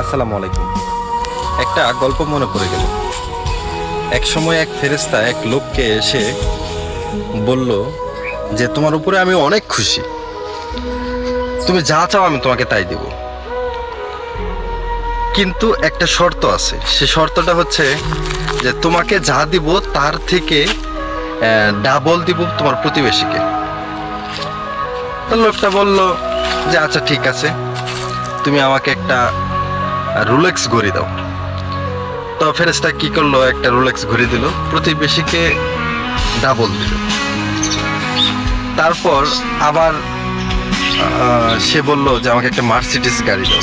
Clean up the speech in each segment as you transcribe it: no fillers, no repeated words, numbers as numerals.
আসসালামু আলাইকুম। একটা গল্প মনে পড়ে গেল। এক সময় এক ফেরেশতা এক লোককে এসে বলল যে তোমার উপরে আমি অনেক খুশি, তুমি যা চাও আমি তোমাকে তাই দেব, কিন্তু একটা শর্ত আছে। সে শর্তটা হচ্ছে যে তোমাকে যা দিব তার থেকে ডাবল দিব তোমার প্রতিবেশীকে। তো লোকটা বলল যে আচ্ছা ঠিক আছে, তুমি আমাকে একটা রোলেক্স ঘড়ি দাও। তো ফেরেশতা কি করলো, একটা রোলেক্স ঘড়ি দিল, প্রতিবেশীকে ডাবল দিল। তারপর আবার সে বলল যে আমাকে একটা মার্সিডিস গাড়ি দাও।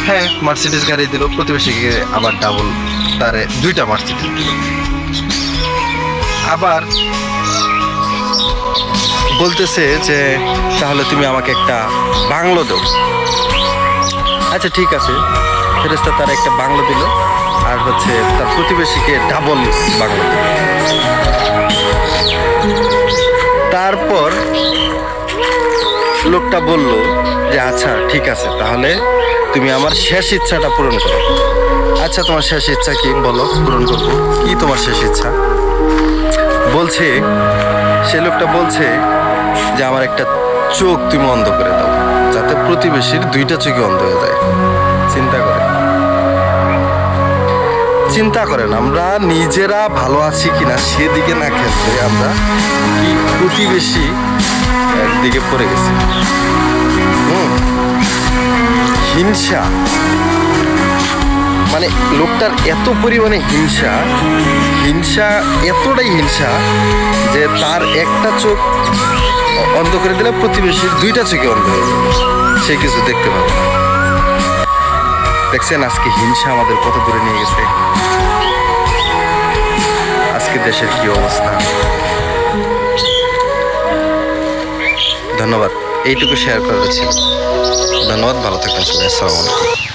হ্যাঁ, মার্সিডিস গাড়ি দিল, প্রতিবেশীকে আবার ডাবল, তারে দুইটা মার্সিডিস দিল। আবার বলতেছে যে তাহলে তুমি আমাকে একটা বাংলো দাও। আচ্ছা ঠিক আছে, ফেরেশতা তার একটা বাংলো দিল, আর হচ্ছে তার প্রতিবেশীকে ডাবল বাংলো দিল। তারপর লোকটা বলল যে আচ্ছা ঠিক আছে, তাহলে তুমি আমার শেষ ইচ্ছাটা পূরণ করো। আচ্ছা তোমার শেষ ইচ্ছা কি বলো, পূরণ করবো। কি তোমার শেষ ইচ্ছা? বলছে, সে লোকটা বলছে যে আমার একটা চোখ তুমি অন্ধ করে দাও, যাতে প্রতিবেশীর দুইটা চোখই অন্ধ হয়ে যায়। চিন্তা করেন আমরা নিজেরা ভালো আছি কিনা সেদিকে না ক্ষেত্রে আমরা কি প্রতিবেশী দিকে পড়ে গেছি। হিংসা, মানে লোকটার এত পরিমাণে হিংসা, এতটাই হিংসা যে তার একটা চোখ অন্ধ করে দিলে প্রতিবেশীর দুইটা চোখে অন্ধ হয়ে যাবে, সে কিছু দেখতে পাবে না। দেখছেন আজকে হিংসা আমাদের কত দূরে নিয়ে গেছে, আজকে দেশের কি অবস্থা। ধন্যবাদ, এইটুকু শেয়ার করার ছিল। ধন্যবাদ, ভালো থাকবেন সবাই। আসসালামু আলাইকুম।